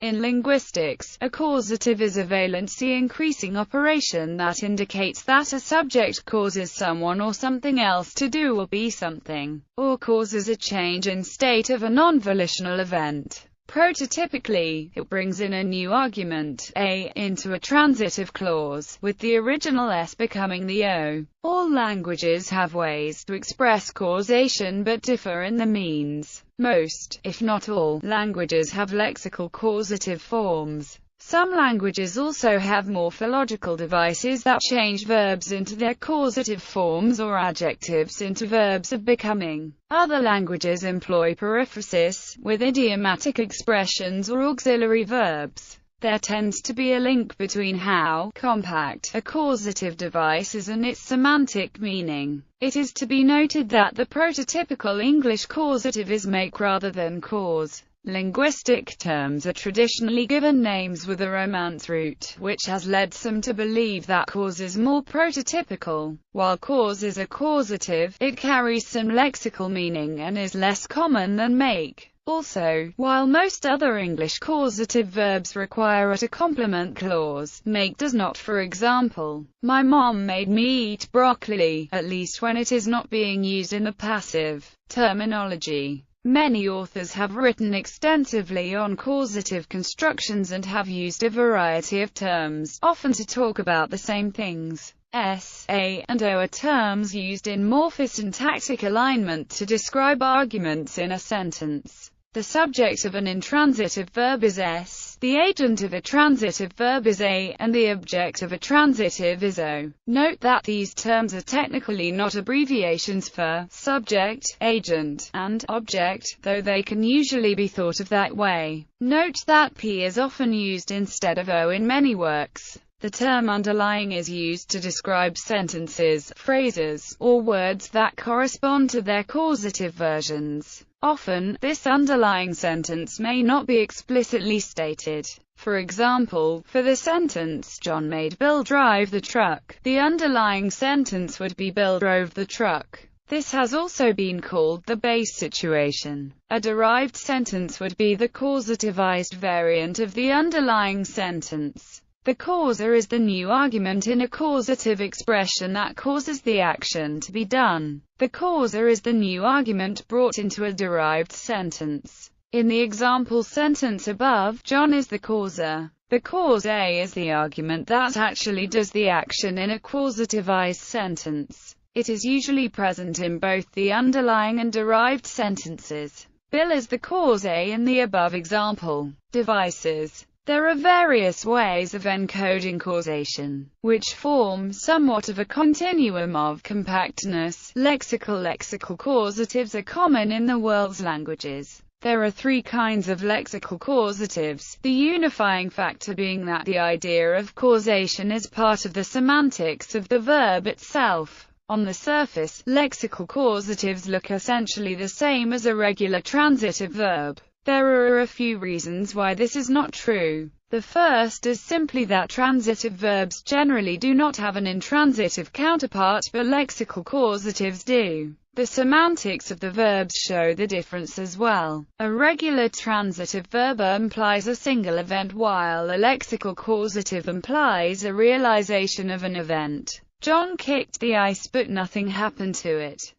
In linguistics, a causative is a valency-increasing operation that indicates that a subject causes someone or something else to do or be something, or causes a change in state of a non-volitional event. Prototypically, it brings in a new argument, A, into a transitive clause, with the original S becoming the O. All languages have ways to express causation but differ in the means. Most, if not all, languages have lexical causative forms. Some languages also have morphological devices that change verbs into their causative forms or adjectives into verbs of becoming. Other languages employ periphrasis, with idiomatic expressions or auxiliary verbs. There tends to be a link between how compact a causative device is and its semantic meaning. It is to be noted that the prototypical English causative is make rather than cause. Linguistic terms are traditionally given names with a Romance root, which has led some to believe that cause is more prototypical. While cause is a causative, it carries some lexical meaning and is less common than make. Also, while most other English causative verbs require a to complement clause, make does not. For example, my mom made me eat broccoli, at least when it is not being used in the passive terminology. Many authors have written extensively on causative constructions and have used a variety of terms, often to talk about the same things. S, A, and O are terms used in morphosyntactic alignment to describe arguments in a sentence. The subject of an intransitive verb is S, the agent of a transitive verb is A, and the object of a transitive is O. Note that these terms are technically not abbreviations for subject, agent, and object, though they can usually be thought of that way. Note that P is often used instead of O in many works. The term underlying is used to describe sentences, phrases, or words that correspond to their causative versions. Often, this underlying sentence may not be explicitly stated. For example, for the sentence, John made Bill drive the truck, the underlying sentence would be Bill drove the truck. This has also been called the base situation. A derived sentence would be the causativized variant of the underlying sentence. The causa is the new argument in a causative expression that causes the action to be done. The causa is the new argument brought into a derived sentence. In the example sentence above, John is the causa. The cause A is the argument that actually does the action in a causativized sentence. It is usually present in both the underlying and derived sentences. Bill is the cause A in the above example. Devices. There are various ways of encoding causation, which form somewhat of a continuum of compactness. Lexical causatives are common in the world's languages. There are three kinds of lexical causatives, the unifying factor being that the idea of causation is part of the semantics of the verb itself. On the surface, lexical causatives look essentially the same as a regular transitive verb. There are a few reasons why this is not true. The first is simply that transitive verbs generally do not have an intransitive counterpart, but lexical causatives do. The semantics of the verbs show the difference as well. A regular transitive verb implies a single event, while a lexical causative implies a realization of an event. John kicked the ice but nothing happened to it.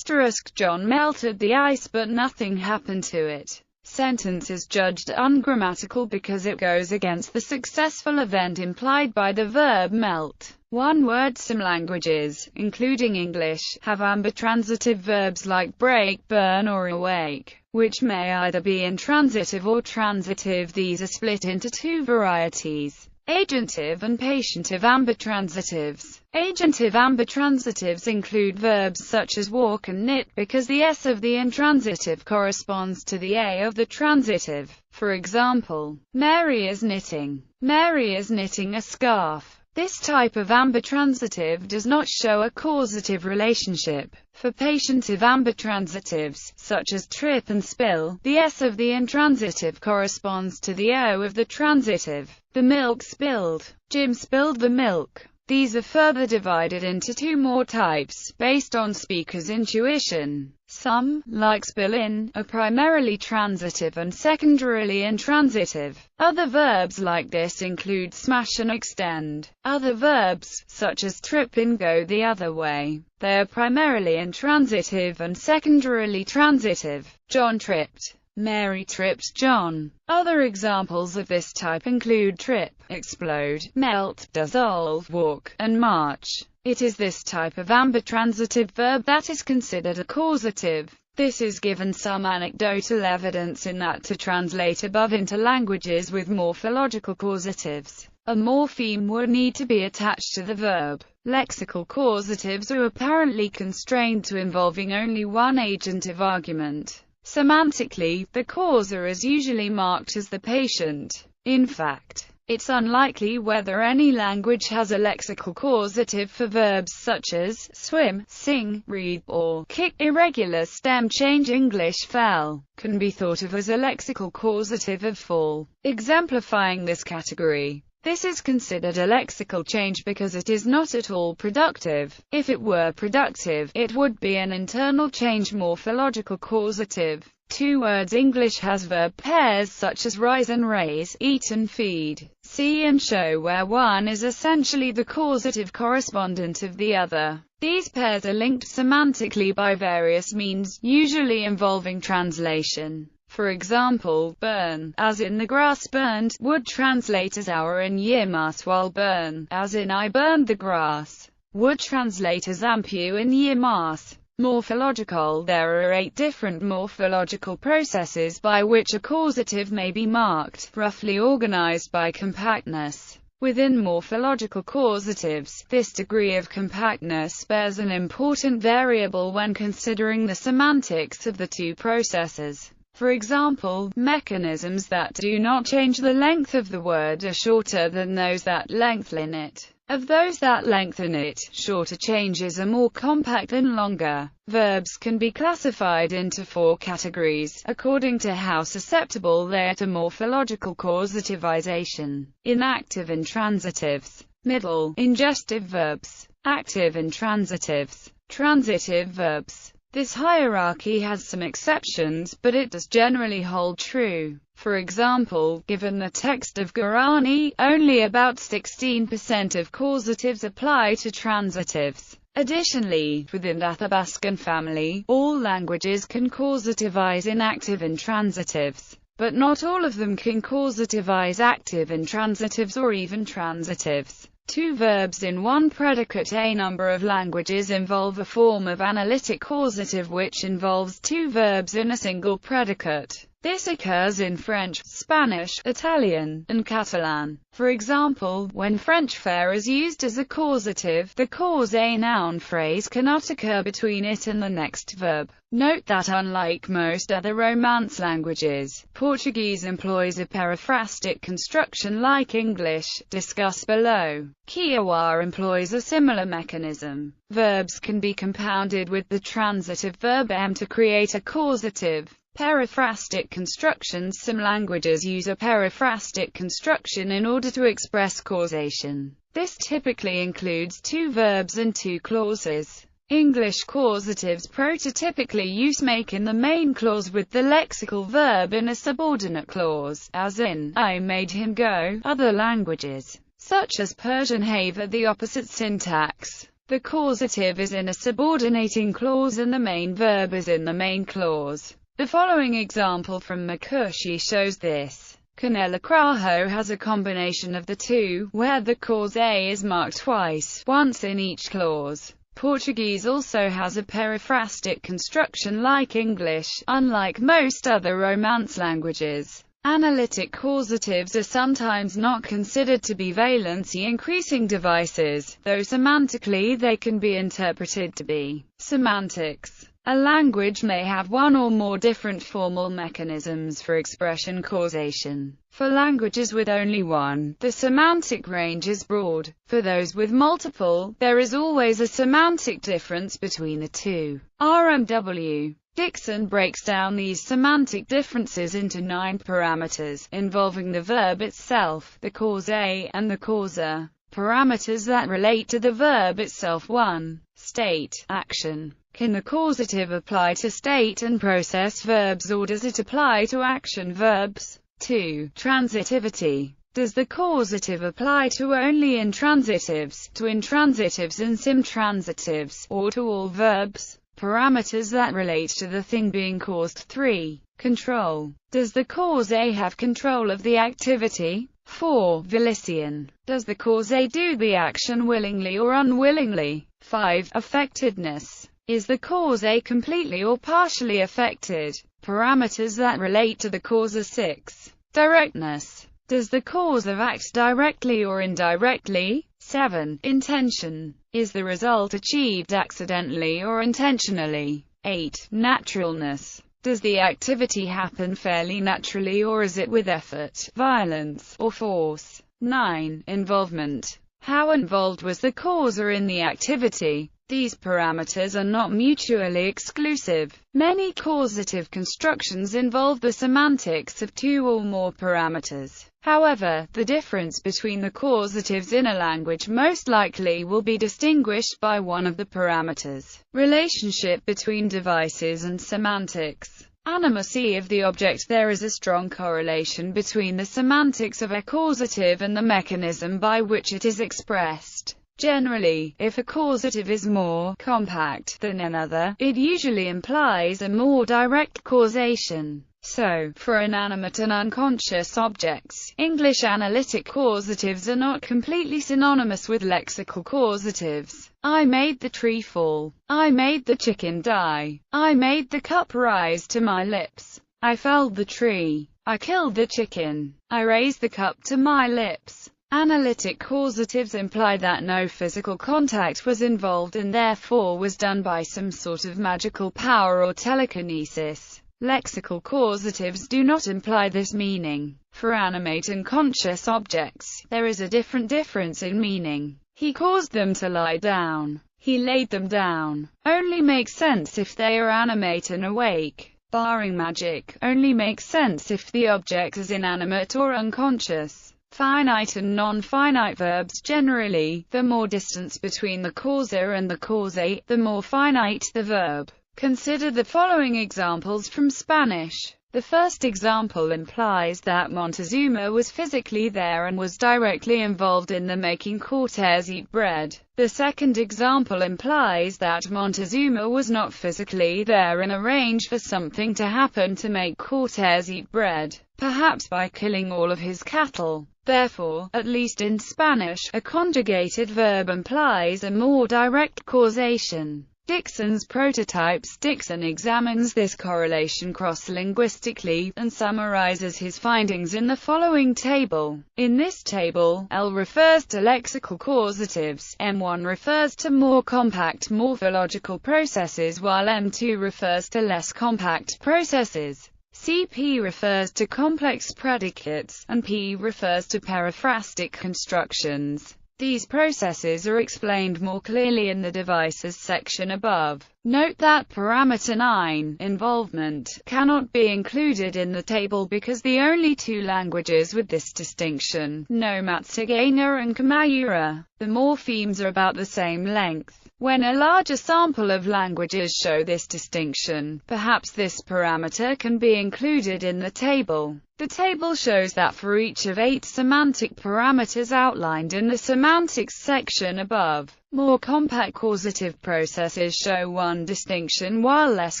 John melted the ice but nothing happened to it. Sentence is judged ungrammatical because it goes against the successful event implied by the verb melt. One-word some languages, including English, have ambitransitive verbs like break, burn or awake, which may either be intransitive or transitive. These are split into two varieties: agentive and patientive ambitransitives. Agentive ambitransitives include verbs such as walk and knit because the S of the intransitive corresponds to the A of the transitive. For example, Mary is knitting. Mary is knitting a scarf. This type of ambitransitive does not show a causative relationship. For patientive ambitransitives, such as trip and spill, the S of the intransitive corresponds to the O of the transitive. The milk spilled. Jim spilled the milk. These are further divided into two more types, based on speaker's intuition. Some, like spill in, are primarily transitive and secondarily intransitive. Other verbs like this include smash and extend. Other verbs, such as trip in, go the other way. They are primarily intransitive and secondarily transitive. John tripped. Mary tripped John. Other examples of this type include trip, explode, melt, dissolve, walk, and march. It is this type of ambitransitive verb that is considered a causative. This is given some anecdotal evidence in that to translate above into languages with morphological causatives, a morpheme would need to be attached to the verb. Lexical causatives are apparently constrained to involving only one agentive argument. Semantically, the causer is usually marked as the patient. In fact, it's unlikely whether any language has a lexical causative for verbs such as swim, sing, read, or kick. Irregular stem change. English fell can be thought of as a lexical causative of fall, exemplifying this category. This is considered a lexical change because it is not at all productive. If it were productive, it would be an internal change morphological causative. Two words. English has verb pairs such as rise and raise, eat and feed, see and show, where one is essentially the causative correspondent of the other. These pairs are linked semantically by various means, usually involving translation. For example, burn, as in the grass burned, would translate as hour in year mass, while burn, as in I burned the grass, would translate as ampu in year mass. Morphological. There are 8 different morphological processes by which a causative may be marked, roughly organized by compactness. Within morphological causatives, this degree of compactness bears an important variable when considering the semantics of the two processes. For example, mechanisms that do not change the length of the word are shorter than those that lengthen it. Of those that lengthen it, shorter changes are more compact than longer. Verbs can be classified into 4 categories, according to how susceptible they are to morphological causativization: inactive intransitives, middle, ingestive verbs, active intransitives, transitive verbs. This hierarchy has some exceptions, but it does generally hold true. For example, given the text of Guarani, only about 16% of causatives apply to transitives. Additionally, within the Athabascan family, all languages can causativize inactive intransitives, but not all of them can causativize active intransitives or even transitives. 2 verbs in one predicate. A number of languages involve a form of analytic causative which involves 2 verbs in a single predicate. This occurs in French, Spanish, Italian, and Catalan. For example, when French faire is used as a causative, the cause a noun phrase cannot occur between it and the next verb. Note that unlike most other Romance languages, Portuguese employs a periphrastic construction like English, discussed below. Kiowa employs a similar mechanism. Verbs can be compounded with the transitive verb am to create a causative. Periphrastic constructions. Some languages use a periphrastic construction in order to express causation. This typically includes 2 verbs and 2 clauses. English causatives prototypically use make in the main clause with the lexical verb in a subordinate clause, as in, I made him go. Other languages, such as Persian, have the opposite syntax. The causative is in a subordinating clause and the main verb is in the main clause. The following example from Makushi shows this. Canela Crajo has a combination of the two, where the cause A is marked twice, once in each clause. Portuguese also has a periphrastic construction like English, unlike most other Romance languages. Analytic causatives are sometimes not considered to be valency-increasing devices, though semantically they can be interpreted to be. Semantics. A language may have one or more different formal mechanisms for expression causation. For languages with only one, the semantic range is broad. For those with multiple, there is always a semantic difference between the two. RMW. Dixon breaks down these semantic differences into 9 parameters, involving the verb itself, the cause A, and the causer. Parameters that relate to the verb itself: 1. State, action, Can the causative apply to state and process verbs, or does it apply to action verbs? 2. Transitivity. Does the causative apply to only intransitives, to intransitives and simtransitives, or to all verbs? Parameters that relate to the thing being caused. 3. Control. Does the cause A have control of the activity? 4. Volition. Does the cause A do the action willingly or unwillingly? 5. Affectedness. Is the cause A completely or partially affected? Parameters that relate to the cause are. 6. Directness. Does the causative act directly or indirectly? 7. Intention. Is the result achieved accidentally or intentionally? 8. Naturalness. Does the activity happen fairly naturally, or is it with effort, violence, or force? 9. Involvement. How involved was the causer in the activity? These parameters are not mutually exclusive. Many causative constructions involve the semantics of 2 or more parameters. However, the difference between the causatives in a language most likely will be distinguished by one of the parameters. Relationship between devices and semantics. Animacy of the object. There is a strong correlation between the semantics of a causative and the mechanism by which it is expressed. Generally, if a causative is more compact than another, it usually implies a more direct causation. So, for inanimate and unconscious objects, English analytic causatives are not completely synonymous with lexical causatives. I made the tree fall. I made the chicken die. I made the cup rise to my lips. I felled the tree. I killed the chicken. I raised the cup to my lips. Analytic causatives imply that no physical contact was involved and therefore was done by some sort of magical power or telekinesis. Lexical causatives do not imply this meaning. For animate and conscious objects, there is a difference in meaning. He caused them to lie down. He laid them down. Only makes sense if they are animate and awake. Barring magic, only makes sense if the object is inanimate or unconscious. Finite and non-finite verbs. Generally, the more distance between the causa and the causa, the more finite the verb. Consider the following examples from Spanish. The first example implies that Montezuma was physically there and was directly involved in the making Cortés eat bread. The second example implies that Montezuma was not physically there and arranged for something to happen to make Cortés eat bread, perhaps by killing all of his cattle. Therefore, at least in Spanish, a conjugated verb implies a more direct causation. Dixon's prototypes. Dixon examines this correlation cross-linguistically, and summarizes his findings in the following table. In this table, L refers to lexical causatives, M1 refers to more compact morphological processes, while M2 refers to less compact processes. CP refers to complex predicates, and P refers to periphrastic constructions. These processes are explained more clearly in the devices section above. Note that parameter 9, involvement, cannot be included in the table because the only 2 languages with this distinction, Nomatsugana and Kamayura, the morphemes are about the same length. When a larger sample of languages show this distinction, perhaps this parameter can be included in the table. The table shows that for each of 8 semantic parameters outlined in the semantics section above, more compact causative processes show one distinction while less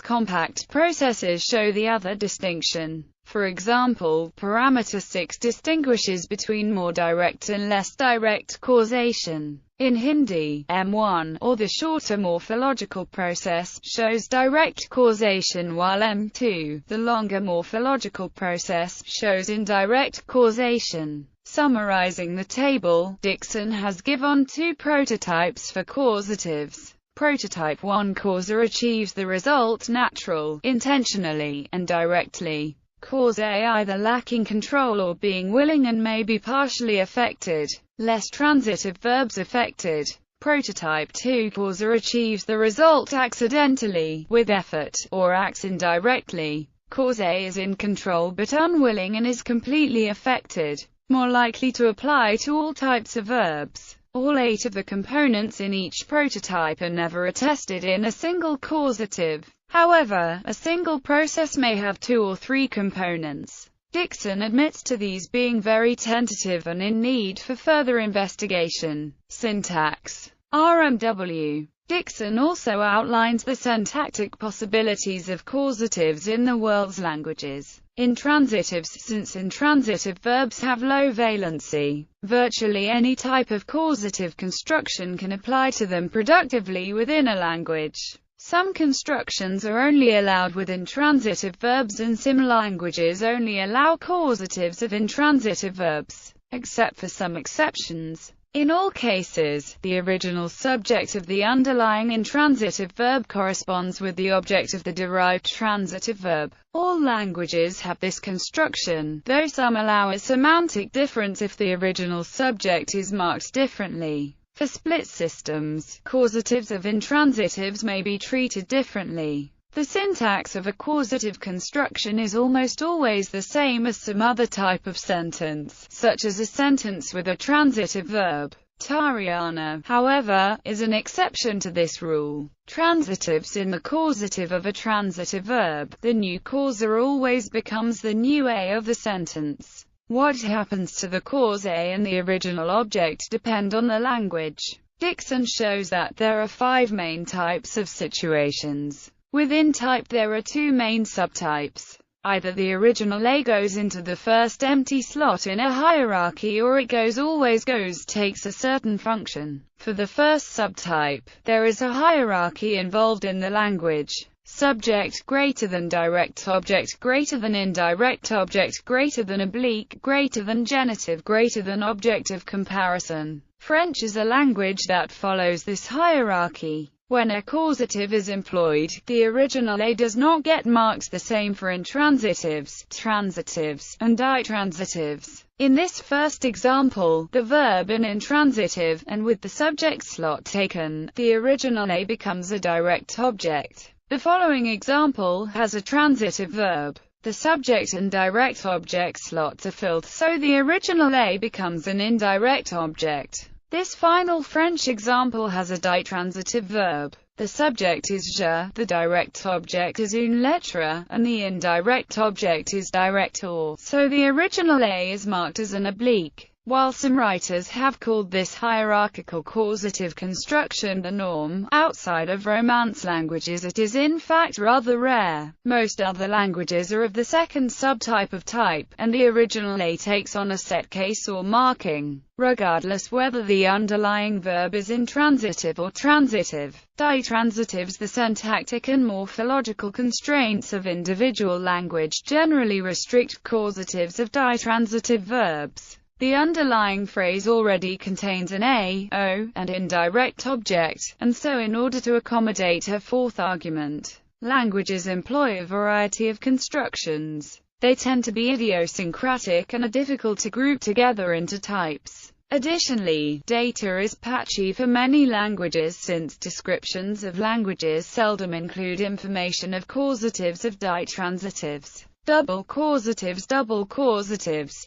compact processes show the other distinction. For example, parameter 6 distinguishes between more direct and less direct causation. In Hindi, M1, or the shorter morphological process, shows direct causation, while M2, the longer morphological process, shows indirect causation. Summarizing the table, Dixon has given 2 prototypes for causatives. Prototype 1. Causa achieves the result natural, intentionally, and directly. Cause A either lacking control or being willing and may be partially affected. Less transitive verbs affected. Prototype 2. Causa achieves the result accidentally, with effort, or acts indirectly. Cause A is in control but unwilling and is completely affected. More likely to apply to all types of verbs. All 8 of the components in each prototype are never attested in a single causative. However, a single process may have 2 or 3 components. Dixon admits to these being very tentative and in need for further investigation. Syntax. RMW. Dixon also outlines the syntactic possibilities of causatives in the world's languages. Intransitives. Since intransitive verbs have low valency, virtually any type of causative construction can apply to them productively within a language. Some constructions are only allowed with intransitive verbs, and some languages only allow causatives of intransitive verbs, except for some exceptions. In all cases, the original subject of the underlying intransitive verb corresponds with the object of the derived transitive verb. All languages have this construction, though some allow a semantic difference if the original subject is marked differently. For split systems, causatives of intransitives may be treated differently. The syntax of a causative construction is almost always the same as some other type of sentence, such as a sentence with a transitive verb. Tariana, however, is an exception to this rule. Transitives in the causative of a transitive verb, the new causa always becomes the new a of the sentence. What happens to the cause A and the original object depend on the language. Dixon shows that there are 5 main types of situations. Within type there are 2 main subtypes. Either the original A goes into the first empty slot in a hierarchy, or it takes a certain function. For the first subtype, there is a hierarchy involved in the language. Subject greater than direct object greater than indirect object greater than oblique greater than genitive greater than object of comparison. French is a language that follows this hierarchy. When a causative is employed, the original A does not get marked the same for intransitives, transitives, and ditransitives. In this first example, the verb in intransitive, and with the subject slot taken, the original A becomes a direct object. The following example has a transitive verb. The subject and direct object slots are filled, so the original A becomes an indirect object. This final French example has a ditransitive verb. The subject is je, the direct object is une lettre, and the indirect object is director, so the original A is marked as an oblique. While some writers have called this hierarchical causative construction the norm, outside of Romance languages it is in fact rather rare. Most other languages are of the second subtype of type, and the original A takes on a set case or marking, regardless whether the underlying verb is intransitive or transitive. Ditransitives. The syntactic and morphological constraints of individual language generally restrict causatives of ditransitive verbs. The underlying phrase already contains an A, O, and indirect object, and so in order to accommodate a fourth argument, languages employ a variety of constructions. They tend to be idiosyncratic and are difficult to group together into types. Additionally, data is patchy for many languages since descriptions of languages seldom include information of causatives of ditransitives. Double causatives,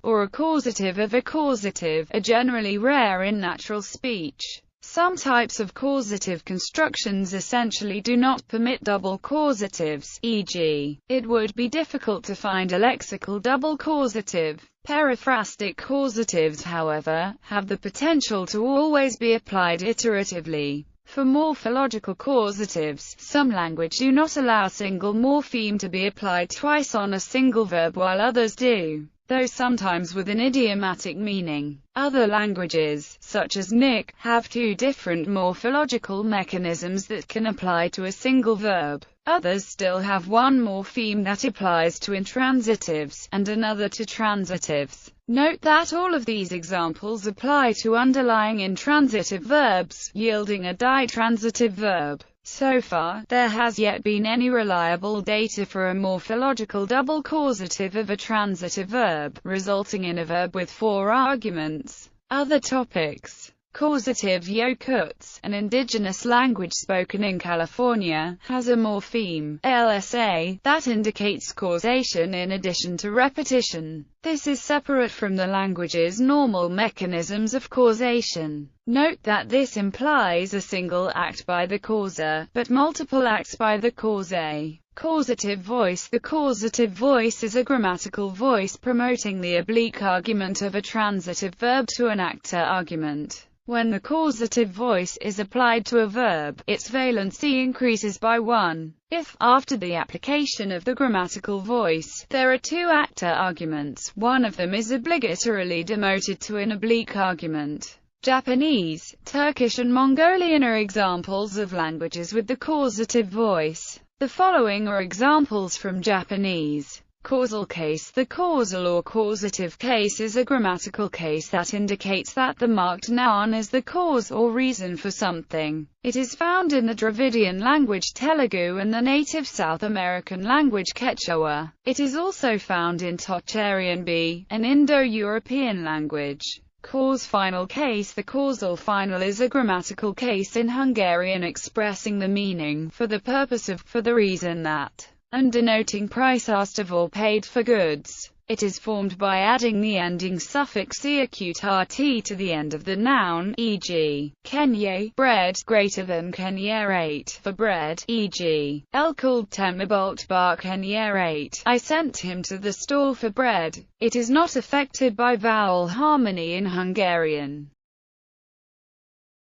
or a causative of a causative, are generally rare in natural speech. Some types of causative constructions essentially do not permit double causatives, e.g., it would be difficult to find a lexical double causative. Periphrastic causatives, however, have the potential to always be applied iteratively. For morphological causatives, some languages do not allow single morpheme to be applied twice on a single verb while others do, though sometimes with an idiomatic meaning. Other languages, such as Nick, have 2 different morphological mechanisms that can apply to a single verb. Others still have one morpheme that applies to intransitives, and another to transitives. Note that all of these examples apply to underlying intransitive verbs, yielding a ditransitive verb. So far, there has yet been any reliable data for a morphological double causative of a transitive verb, resulting in a verb with 4 arguments. Other topics. Causative Yokuts, an indigenous language spoken in California, has a morpheme, LSA, that indicates causation in addition to repetition. This is separate from the language's normal mechanisms of causation. Note that this implies a single act by the causer, but multiple acts by the causae. Causative voice. The causative voice is a grammatical voice promoting the oblique argument of a transitive verb to an actor argument. When the causative voice is applied to a verb, its valency increases by 1. If, after the application of the grammatical voice, there are two actor arguments, one of them is obligatorily demoted to an oblique argument. Japanese, Turkish and Mongolian are examples of languages with the causative voice. The following are examples from Japanese. Causal case. The causal or causative case is a grammatical case that indicates that the marked noun is the cause or reason for something. It is found in the Dravidian language Telugu and the native South American language Quechua. It is also found in Tocharian B, an Indo-European language. Cause final case. The causal final is a grammatical case in Hungarian expressing the meaning, for the purpose of, for the reason that, and denoting price asked of or paid for goods. It is formed by adding the ending suffix acute rt to the end of the noun, e.g., Kenya, bread, greater than Kenya 8, for bread, e.g., El called Temibolt bar Kenya 8, I sent him to the store for bread. It is not affected by vowel harmony in Hungarian.